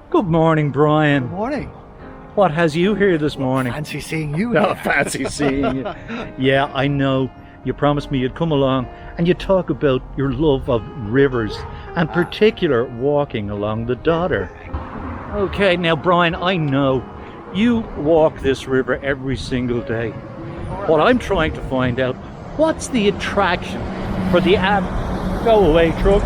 Good morning, Brian. Good morning. What has you here this morning? Fancy seeing you Oh, here. fancy seeing you. Yeah, I know. You promised me you'd come along and you'd talk about your love of rivers, and particular walking along the Dodder. Okay, now Brian, I know you walk this river every single day. What I'm trying to find out, what's the attraction for the go away, truck.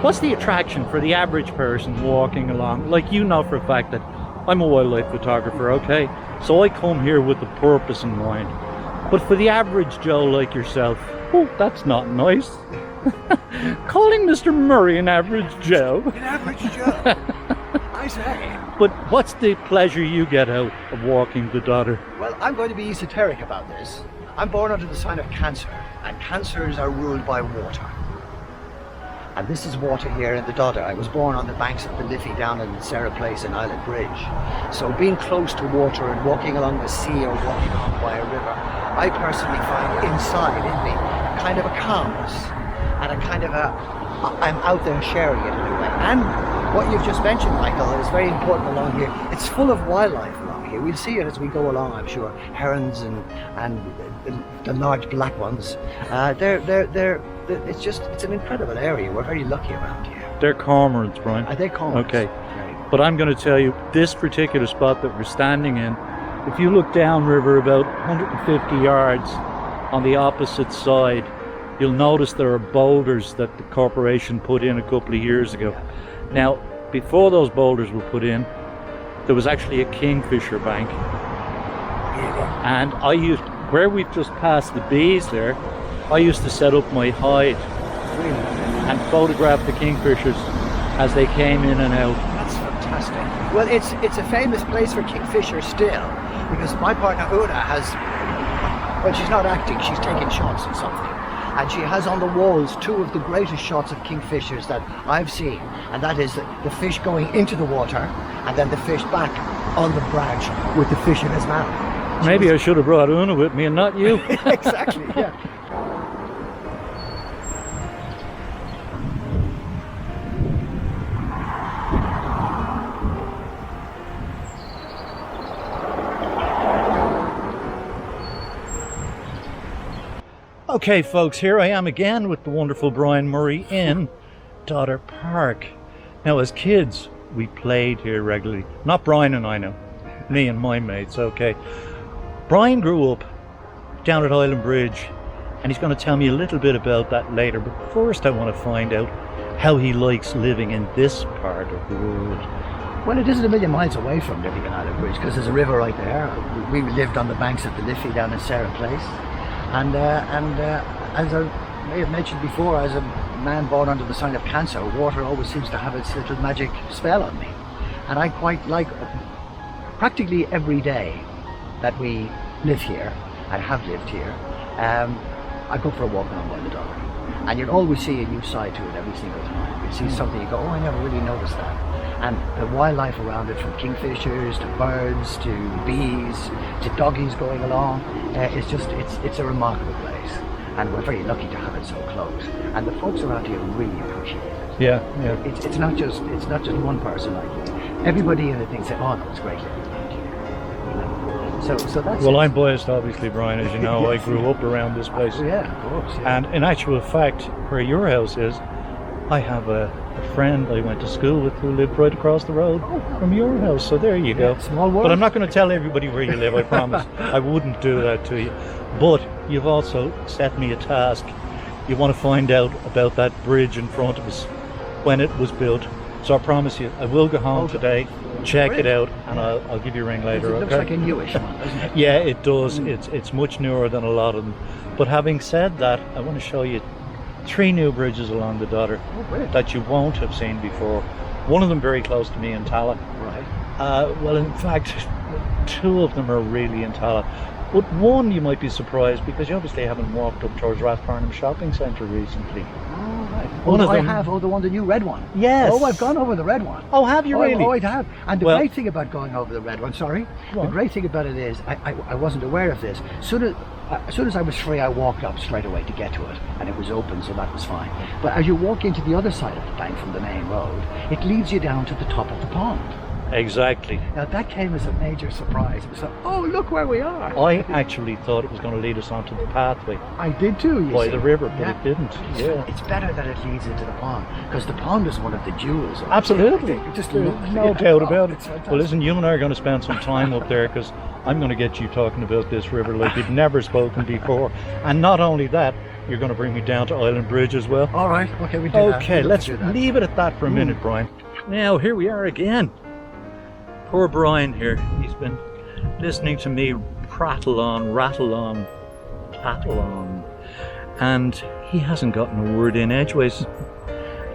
What's the attraction for the average person walking along? Like, you know for a fact that I'm a wildlife photographer, okay? So I come here with a purpose in mind. But for the average Joe like yourself, oh, that's not nice. Calling Mr. Murray an average Joe. An average Joe. I say. But what's the pleasure you get out of walking the Dodder? Well, I'm going to be esoteric about this. I'm born under the sign of Cancer, and Cancers are ruled by water. And this is water here in the Dodder. I was born on the banks of the Liffey down in Sarah Place in Island Bridge. So being close to water and walking along the sea or walking along by a river, I personally find inside in me kind of a calmness and a kind of a, I'm out there sharing it in a way. And what you've just mentioned, Michael, is very important along here. It's full of wildlife along here. We'll see it as we go along, I'm sure. Herons and the large black ones. It's an incredible area. We're very lucky around here. They're cormorants, Brian. Are they cormorants? Okay. Right. But I'm going to tell you, this particular spot that we're standing in, if you look downriver about 150 yards on the opposite side, you'll notice there are boulders that the corporation put in a couple of years ago. Yeah. Now, before those boulders were put in, there was actually a kingfisher bank. Really? And I used, where we've just passed the bees there, I used to set up my hide and photograph the kingfishers as they came in and out. That's fantastic. Well, it's a famous place for kingfisher still, because my partner Una has, well, she's not acting, she's taking shots or something. And she has on the walls two of the greatest shots of kingfishers that I've seen. And that is the fish going into the water and then the fish back on the branch with the fish in his mouth. Maybe I should have brought Una with me and not you. Exactly, yeah. Okay folks, here I am again with the wonderful Brian Murray in Dodder Park. Now as kids, we played here regularly. Not Brian and I now, me and my mates, okay. Brian grew up down at Island Bridge and he's going to tell me a little bit about that later. But first I want to find out how he likes living in this part of the world. Well, it isn't a million miles away from living on Island Bridge, because there's a river right there. We lived on the banks of the Liffey down in Sarah Place. And as I may have mentioned before, as a man born under the sign of Cancer, water always seems to have its little magic spell on me. And I quite like practically every day that we live here and have lived here, I go for a walk down by the Dodder. And you'll always see a new side to it every single time. You see something, you go, oh, I never really noticed that. And the wildlife around it, from kingfishers to birds to bees to doggies going along, it's a remarkable place, and we're very lucky to have it so close. And the folks around here really appreciate it. Yeah. It's not just one person like it. Everybody in the thing said, oh no, it's great living around here. You know? So that's. Well, it. I'm biased, obviously, Brian, as you know. Yes. I grew up around this place. Yeah, of course. Yeah. And in actual fact, where your house is, I have a friend I went to school with who lived right across the road from your house. So there you go. Small world. But I'm not going to tell everybody where you live, I promise. I wouldn't do that to you. But you've also set me a task. You want to find out about that bridge in front of us, when it was built. So I promise you, I will go home today, check it out, and I'll give you a ring later. It looks like a newish one, doesn't it? Yeah, it does. It's much newer than a lot of them. But having said that, I want to show you 3 new bridges along the Dodder that you won't have seen before. One of them very close to me in Tala. Right. Well, in fact, two of them are really in Tala. But one you might be surprised because you obviously haven't walked up towards Rathfarnham Shopping Centre recently. Oh, right. One of I them- have. Oh, the one, the new red one. Yes. Oh, I've gone over the red one. Oh, have you Oh, really? Oh, I have. And the Well- great thing about going over the red one, sorry, Go the on. great thing about it is I wasn't aware of this. As soon as I was free, I walked up straight away to get to it, and it was open, so that was fine. But as you walk into the other side of the bank from the main road, it leads you down to the top of the pond. Exactly. Now that came as a major surprise. It was like, oh, look where we are. I actually thought it was going to lead us onto the pathway I did too, you by see. the river, but Yeah. it didn't. Yeah. It's better that it leads into the pond, because the pond is one of the jewels. of it. Absolutely. It just There's looks- no yeah. doubt Oh, about it. it's fantastic. Well, listen, you and I are going to spend some time up there because I'm going to get you talking about this river like you've never spoken before. And not only that, you're going to bring me down to Island Bridge as well. All right, okay, we do that. Okay, We'd love let's to do that. leave it at that for a minute, Brian. Now, here we are again. Poor Brian here. He's been listening to me prattle on, rattle on, tattle on, and he hasn't gotten a word in edgeways.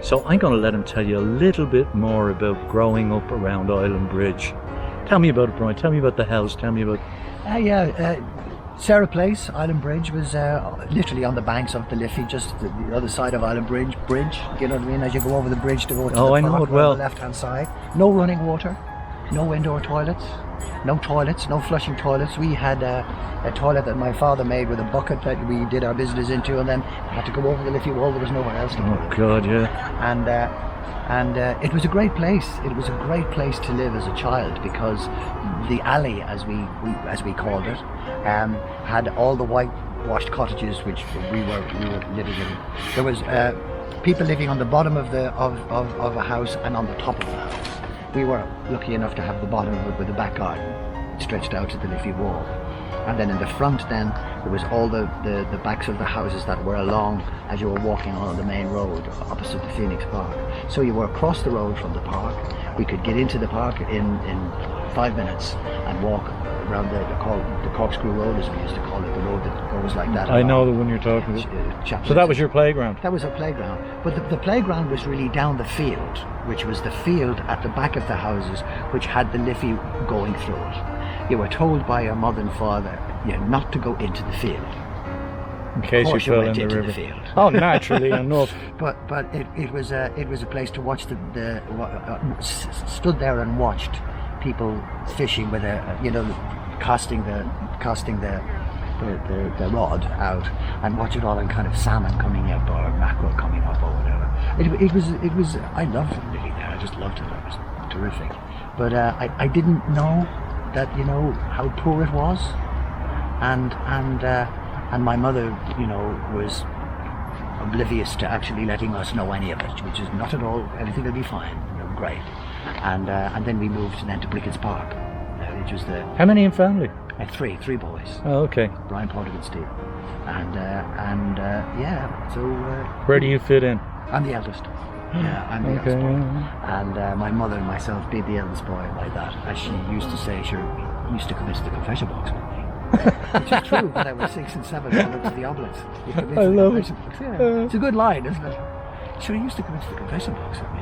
So I'm going to let him tell you a little bit more about growing up around Island Bridge. Tell me about it, Brian. Tell me about the house. Tell me about... Sarah Place, Island Bridge, was literally on the banks of the Liffey, just the other side of Island Bridge. You know what I mean? As you go over the bridge to go to Oh, the I know park it well. on the left-hand side. No running water, no indoor toilets, no flushing toilets. We had a toilet that my father made with a bucket that we did our business into, and then had to go over the Liffey wall. There was nowhere else to put Oh, it. God, yeah. And it was a great place. It was a great place to live as a child, because the alley, as we called it, had all the whitewashed cottages which we were living in. There was people living on the bottom of a house and on the top of the house. We were lucky enough to have the bottom of it with the back garden stretched out to the Liffey wall. And then in the front then, there was all the backs of the houses that were along as you were walking on the main road opposite the Phoenix Park. So you were across the road from the park. We could get into the park in 5 minutes and walk around the Corkscrew Road, as we used to call it, the road that goes like that. I know along, the one you're talking about. Chaplin. So that was your playground? That was a playground. But the playground was really down the field, which was the field at the back of the houses, which had the Liffey going through it. You were told by your mother and father not to go into the field. In case you course you fell in went the into river. the field. Oh, naturally enough. But it was a place to watch stood there and watched people fishing with casting the rod out, and watch it all, and kind of salmon coming up or mackerel coming up or whatever. It was I loved it really there. I just loved it. It was terrific. But I didn't know that how poor it was, and my mother was oblivious to actually letting us know any of it, which is not at all. Everything will be fine. Great. And then we moved then to Brickett's Park, which was the How many in family? three boys. Oh, okay. Brian, Porter, and Steve. So Where do you fit in? I'm the eldest. Yeah, I'm the Okay, eldest boy. yeah. And my mother and myself being the eldest boy like that, as she used to say, she used to come into the confession box with me. Which is true, when I was 6 and 7, I went to the oblate. You come into I the love it. confession box. Yeah. It's a good line, isn't it? She used to come into the confession box with me.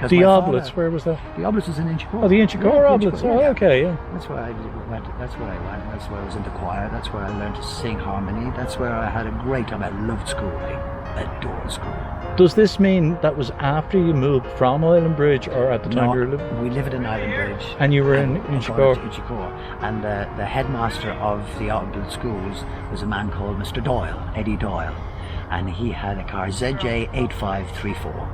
'Cause The my Oblates, father- where was that? The Oblates was in Inchicore. Oh, the Inchicore Oblates. Inchicore, Oh, yeah. okay, yeah. That's where I went. That's where I went. That's where I was in the choir. That's where I learned to sing harmony. That's where I had a great time. I loved school. I adored school. Does this mean that was after you moved from Island Bridge, or at the time you were living? We lived in Island Bridge. And you were in and Inchicore? gone to Inchicore. And the headmaster of the Oblates schools was a man called Mr. Doyle, Eddie Doyle, and he had a car ZJ8534.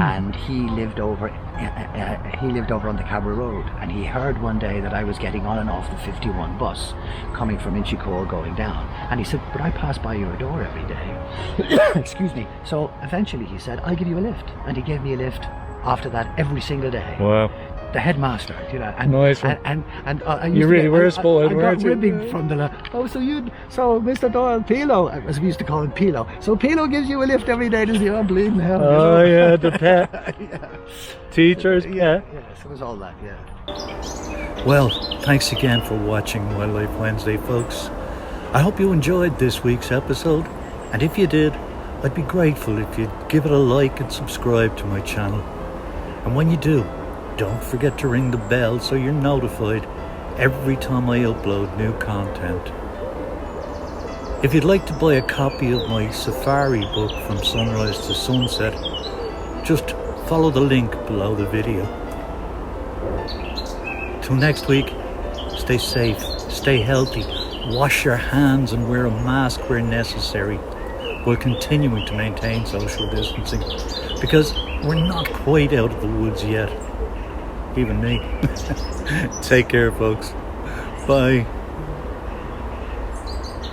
And he lived over on the Cabra Road, and he heard one day that I was getting on and off the 51 bus coming from Inchicore going down, and he said, but I pass by your door every day. Excuse me. So eventually he said, I'll give you a lift, and he gave me a lift after that every single day. Wow. The headmaster, and Nice one. and I used You to really get- were I spoiled, got weren't you? ribbing from the so Mr. Doyle Pilo, as we used to call him, Pilo. So Pilo gives you a lift every day to see how I'm bleeding hell. Oh, yeah, the pet. Yeah. Teachers, yeah. Yes, it was all that, yeah. Well, thanks again for watching Wildlife Wednesday, folks. I hope you enjoyed this week's episode, and if you did, I'd be grateful if you'd give it a like and subscribe to my channel. And when you do, don't forget to ring the bell so you're notified every time I upload new content. If you'd like to buy a copy of my safari book From Sunrise to Sunset, just follow the link below the video. Till next week, stay safe, stay healthy, wash your hands and wear a mask where necessary, while continuing to maintain social distancing, because we're not quite out of the woods yet. Even me. Take care, folks. Bye.